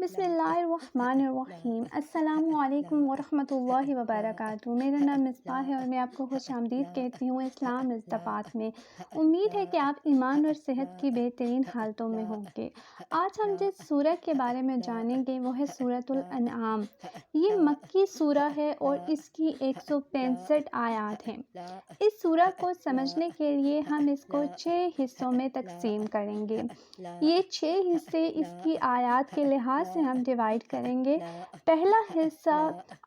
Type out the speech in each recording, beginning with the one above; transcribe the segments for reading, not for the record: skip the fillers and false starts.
بسم اللہ الرحمن الرحیم۔ السلام علیکم ورحمۃ اللہ وبرکاتہ۔ میرا نام مصباح ہے اور میں آپ کو خوش آمدید کہتی ہوں اسلام از دا پاتھ میں۔ امید ہے کہ آپ ایمان اور صحت کی بہترین حالتوں میں ہوں گے۔ آج ہم جس سورہ کے بارے میں جانیں گے وہ ہے سورۃ الانعام۔ یہ مکی سورہ ہے اور اس کی 165 آیات ہیں۔ اس سورہ کو سمجھنے کے لیے ہم اس کو 6 حصوں میں تقسیم کریں گے۔ یہ 6 حصے اس کی آیات کے لحاظ سے ہم ڈیوائڈ کریں گے۔ پہلا حصہ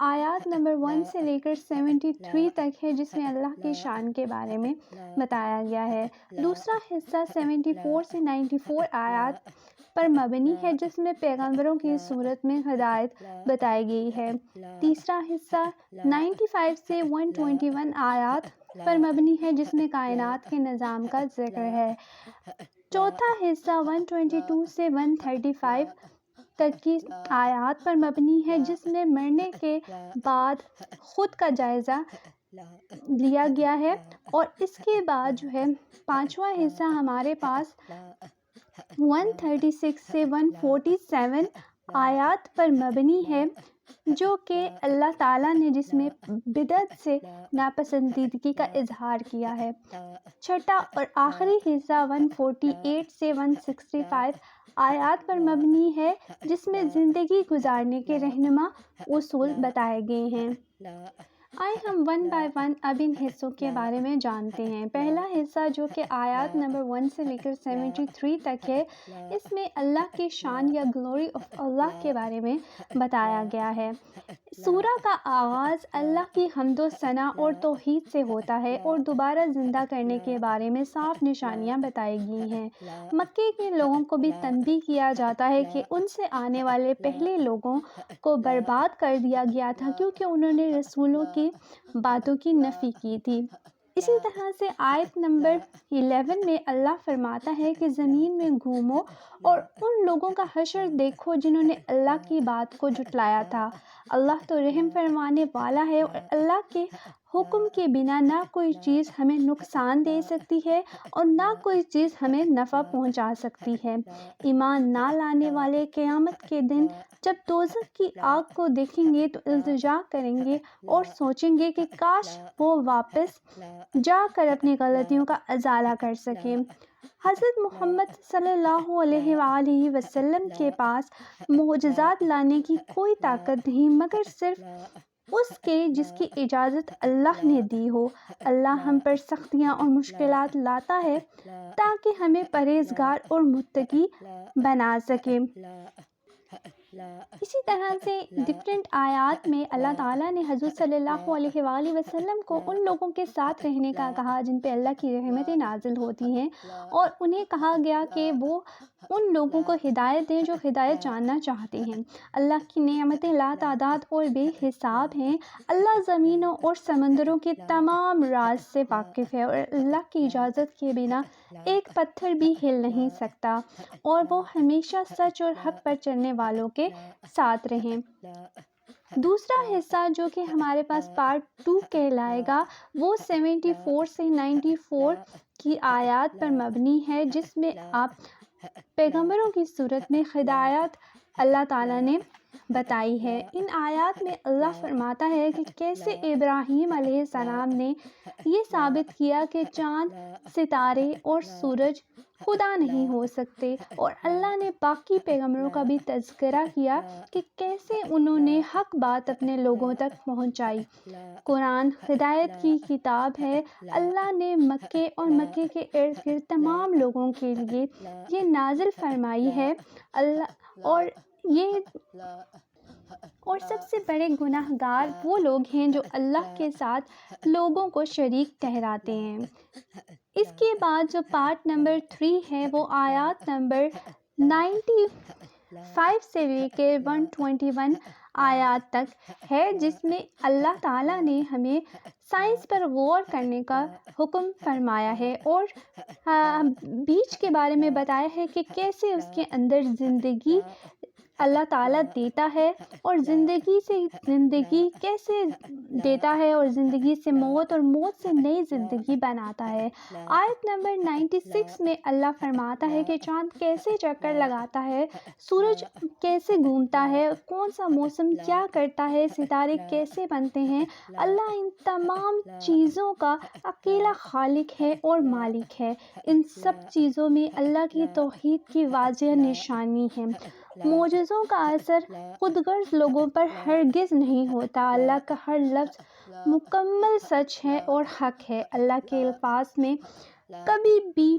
آیات نمبر 1 سے لے کر 73 تک ہے، جس میں اللہ کی شان کے بارے میں بتایا گیا ہے۔ دوسرا حصہ 74 سے 94 آیات پر مبنی ہے، جس میں پیغمبروں کی صورت میں ہدایت بتائی گئی ہے۔ تیسرا حصہ 95 سے 121 آیات پر مبنی ہے، جس میں کائنات کے نظام کا ذکر ہے۔ چوتھا حصہ 122 سے 135 تک کی آیات پر مبنی ہے، جس میں مرنے کے بعد خود کا جائزہ لیا گیا ہے، اور اس کے بعد جو ہے پانچواں حصہ ہمارے پاس 136 سے 147 آیات پر مبنی ہے، جو کہ اللہ تعالیٰ نے جس میں بدعت سے ناپسندیدگی کا اظہار کیا ہے۔ چھٹا اور آخری حصہ 148 سے 165 آیات پر مبنی ہے، جس میں زندگی گزارنے کے رہنما اصول بتائے گئے ہیں۔ آئے ہم ون بائی ون اب ان حصوں کے بارے میں جانتے ہیں۔ پہلا حصہ جو کہ آیات نمبر 1 سے لے کر 73 تک ہے، اس میں اللہ کی شان یا گلوری آف اللہ کے بارے میں بتایا گیا ہے۔ سورہ کا آغاز اللہ کی حمد و ثنا اور توحید سے ہوتا ہے اور دوبارہ زندہ کرنے کے بارے میں صاف نشانیاں بتائی گئی ہیں۔ مکے کے لوگوں کو بھی تنبیہ کیا جاتا ہے کہ ان سے آنے والے پہلے لوگوں کو برباد کر دیا گیا تھا، کیونکہ انہوں نے رسولوں کی باتوں کی نفی کی تھی۔ اسی طرح سے آیت نمبر 11 میں اللہ فرماتا ہے کہ زمین میں گھومو اور ان لوگوں کا حشر دیکھو جنہوں نے اللہ کی بات کو جھٹلایا تھا۔ اللہ تو رحم فرمانے والا ہے، اور اللہ کے حکم کے بنا نہ کوئی چیز ہمیں نقصان دے سکتی ہے اور نہ کوئی چیز ہمیں نفع پہنچا سکتی ہے۔ ایمان نہ لانے والے قیامت کے دن جب دوزخ کی آگ کو دیکھیں گے تو التجا کریں گے اور سوچیں گے کہ کاش وہ واپس جا کر اپنی غلطیوں کا ازالہ کر سکیں۔ حضرت محمد صلی اللہ علیہ وآلہ وسلم کے پاس معجزات لانے کی کوئی طاقت نہیں، مگر صرف اس کے جس کی اجازت اللہ نے دی ہو۔ اللہ ہم پر سختیاں اور مشکلات لاتا ہے تاکہ ہمیں پرہیزگار اور متقی بنا سکے۔ اسی طرح سے ڈفرینٹ آیات میں اللہ تعالیٰ نے حضرت صلی اللہ علیہ وآلہ وسلم کو ان لوگوں کے ساتھ رہنے کا کہا جن پہ اللہ کی رحمتیں نازل ہوتی ہیں، اور انہیں کہا گیا کہ وہ ان لوگوں کو ہدایت دیں جو ہدایت جاننا چاہتے ہیں۔ اللہ کی نعمتیں لا تعداد اور بے حساب ہیں۔ اللہ زمینوں اور سمندروں کے تمام راز سے واقف ہے، اور اللہ کی اجازت کے بنا ایک پتھر بھی ہل نہیں سکتا، اور وہ ہمیشہ سچ اور حق پر چلنے والوں کے ساتھ رہیں۔ دوسرا حصہ جو کہ ہمارے پاس پارٹ 2 کہلائے گا، وہ 74 سے 94 کی آیات پر مبنی ہے، جس میں آپ پیغمبروں کی صورت میں ہدایت اللہ تعالیٰ نے بتائی ہے۔ ان آیات میں اللہ فرماتا ہے کہ کیسے ابراہیم علیہ السلام نے یہ ثابت کیا کہ چاند، ستارے اور سورج خدا نہیں ہو سکتے، اور اللہ نے باقی پیغمبروں کا بھی تذکرہ کیا کہ کیسے انہوں نے حق بات اپنے لوگوں تک پہنچائی۔ قرآن ہدایت کی کتاب ہے۔ اللہ نے مکے اور مکے کے ارد گرد تمام لوگوں کے لیے یہ نازل فرمائی ہے۔ اور سب سے بڑے گناہ گار وہ لوگ ہیں جو اللہ کے ساتھ لوگوں کو شریک ٹھہراتے ہیں۔ اس کے بعد جو پارٹ نمبر 3 ہے، وہ آیات نمبر 95 سے لے کے 121 آیات تک ہے، جس میں اللہ تعالیٰ نے ہمیں سائنس پر غور کرنے کا حکم فرمایا ہے، اور بیج کے بارے میں بتایا ہے کہ کیسے اس کے اندر زندگی اللہ تعالیٰ دیتا ہے اور زندگی سے زندگی کیسے دیتا ہے اور زندگی سے موت اور موت سے نئی زندگی بناتا ہے۔ آیت نمبر 96 میں اللہ فرماتا ہے کہ چاند کیسے چکر لگاتا ہے، سورج کیسے گھومتا ہے، کون سا موسم کیا کرتا ہے، ستارے کیسے بنتے ہیں۔ اللہ ان تمام چیزوں کا اکیلا خالق ہے اور مالک ہے۔ ان سب چیزوں میں اللہ کی توحید کی واضح نشانی ہے۔ معجزوں کا اثر خود غرض لوگوں پر ہرگز نہیں ہوتا۔ اللہ کا ہر لفظ مکمل سچ ہے اور حق ہے۔ اللہ کے الفاظ میں کبھی بھی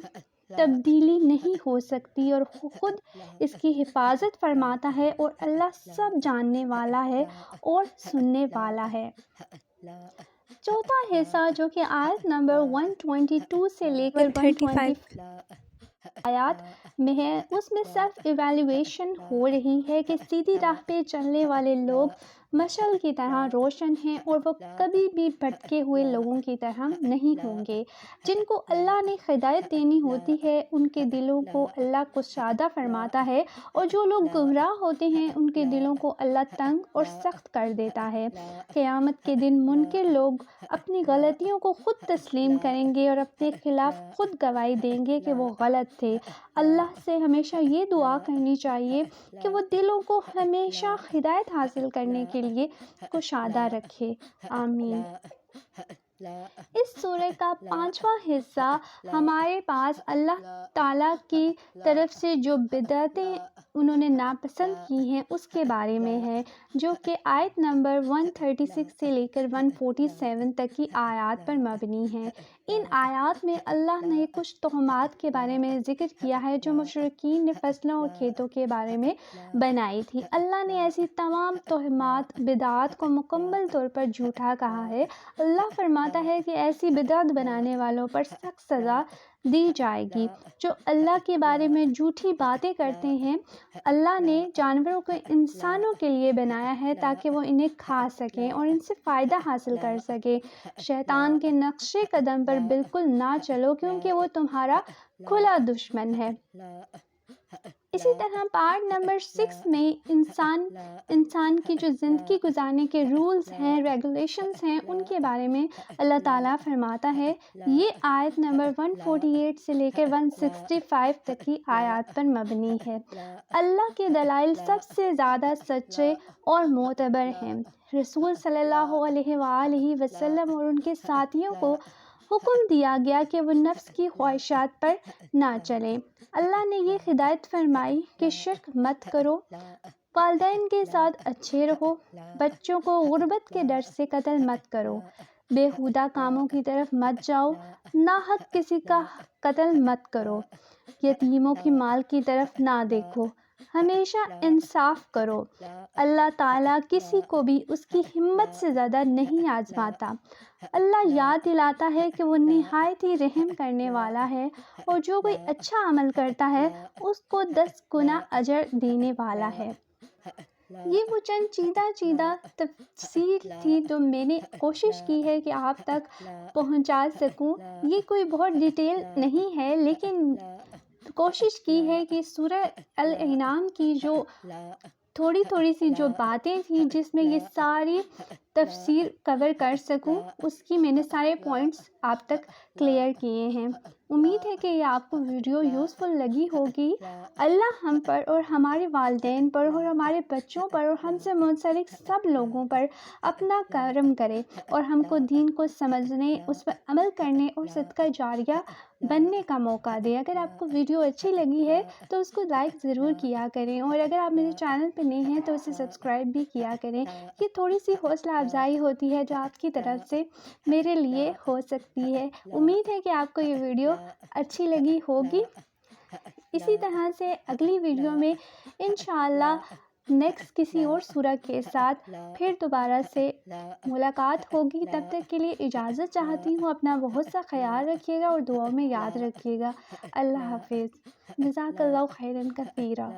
تبدیلی نہیں ہو سکتی اور خود اس کی حفاظت فرماتا ہے، اور اللہ سب جاننے والا ہے اور سننے والا ہے۔ چوتھا حصہ جو کہ آیت نمبر 122 سے لے کر 135 آیات میں ہے، اس میں سیلف ایویلیویشن ہو رہی ہے کہ سیدھی راہ پہ چلنے والے لوگ مشعل کی طرح روشن ہیں اور وہ کبھی بھی بھٹکے ہوئے لوگوں کی طرح نہیں ہوں گے۔ جن کو اللہ نے ہدایت دینی ہوتی ہے ان کے دلوں کو اللہ کشادہ فرماتا ہے، اور جو لوگ گمراہ ہوتے ہیں ان کے دلوں کو اللہ تنگ اور سخت کر دیتا ہے۔ قیامت کے دن منکر لوگ اپنی غلطیوں کو خود تسلیم کریں گے اور اپنے خلاف خود گواہی دیں گے کہ وہ غلط تھے۔ اللہ سے ہمیشہ یہ دعا کرنی چاہیے کہ وہ دلوں کو ہمیشہ ہدایت حاصل کرنے کے لیے کشادہ رکھے۔ آمین۔ اس سورہ کا 5واں حصہ ہمارے پاس اللہ تعالیٰ کی طرف سے جو بدعتیں انہوں نے ناپسند کی ہیں اس کے بارے میں ہے، جو کہ آیت نمبر 136 سے لے کر 147 تک کی آیات پر مبنی ہے۔ ان آیات میں اللہ نے کچھ تہمات کے بارے میں ذکر کیا ہے جو مشرکین نے فصلوں اور کھیتوں کے بارے میں بنائی تھی۔ اللہ نے ایسی تمام تہمات بدعات کو مکمل طور پر جھوٹا کہا ہے۔ اللہ فرماتا ہے کہ ایسی بدعت بنانے والوں پر سخت سزا دی جائے گی جو اللہ کے بارے میں جھوٹی باتیں کرتے ہیں۔ اللہ نے جانوروں کو انسانوں کے لیے بنایا ہے تاکہ وہ انہیں کھا سکیں اور ان سے فائدہ حاصل کر سکیں۔ شیطان کے نقش قدم پر بالکل نہ چلو کیونکہ وہ تمہارا کھلا دشمن ہے۔ اسی طرح پارٹ نمبر 6 میں انسان کی جو زندگی گزارنے کے رولز ہیں، ریگولیشنز ہیں، ان کے بارے میں اللہ تعالیٰ فرماتا ہے۔ یہ آیت نمبر 148 سے لے کر 165 تک کی آیات پر مبنی ہے۔ اللہ کے دلائل سب سے زیادہ سچے اور معتبر ہیں۔ رسول صلی اللہ علیہ وآلہ وسلم اور ان کے ساتھیوں کو حکم دیا گیا کہ وہ نفس کی خواہشات پر نہ چلیں۔ اللہ نے یہ ہدایت فرمائی کہ شرک مت کرو، والدین کے ساتھ اچھے رہو، بچوں کو غربت کے ڈر سے قتل مت کرو، بیہودہ کاموں کی طرف مت جاؤ، ناحق کسی کا قتل مت کرو، یتیموں کی مال کی طرف نہ دیکھو، ہمیشہ انصاف کرو۔ اللہ تعالیٰ کسی کو بھی اس کی ہمت سے زیادہ نہیں آزماتا۔ اللہ یاد دلاتا ہے کہ وہ نہایت ہی رحم کرنے والا ہے، اور جو کوئی اچھا عمل کرتا ہے اس کو 10 گنا اجر دینے والا ہے۔ یہ وہ چند چیدہ تفصیل تھی جو میں نے کوشش کی ہے کہ آپ تک پہنچا سکوں۔ یہ کوئی بہت ڈیٹیل نہیں ہے، لیکن کوشش کی ہے کہ سورہ الانعام کی جو تھوڑی سی جو باتیں تھیں جس میں یہ ساری تفسیر کور کر سکوں، اس کی میں نے سارے پوائنٹس آپ تک کلیئر کیے ہیں۔ امید ہے کہ یہ آپ کو ویڈیو یوزفل لگی ہوگی۔ اللہ ہم پر اور ہمارے والدین پر اور ہمارے بچوں پر اور ہم سے منسلک سب لوگوں پر اپنا کرم کرے اور ہم کو دین کو سمجھنے، اس پر عمل کرنے اور صدقہ جاریہ بننے کا موقع دے۔ اگر آپ کو ویڈیو اچھی لگی ہے تو اس کو لائک ضرور کیا کریں، اور اگر آپ میرے چینل پہ نئے ہیں تو اسے سبسکرائب بھی کیا کریں۔ یہ تھوڑی سی حوصلہ افزائی ہوتی ہے جو آپ کی طرف سے میرے لیے ہو سکتی ہے۔ امید ہے کہ آپ کو یہ ویڈیو اچھی لگی ہوگی۔ اسی طرح سے اگلی ویڈیو میں انشاءاللہ نیکسٹ کسی اور سورہ کے ساتھ پھر دوبارہ سے ملاقات ہوگی۔ تب تک کے لیے اجازت چاہتی ہوں۔ اپنا بہت سا خیال رکھیے گا اور دعاؤں میں یاد رکھیے گا۔ اللہ حافظ۔ جزاک اللہ خیرا کثیرا۔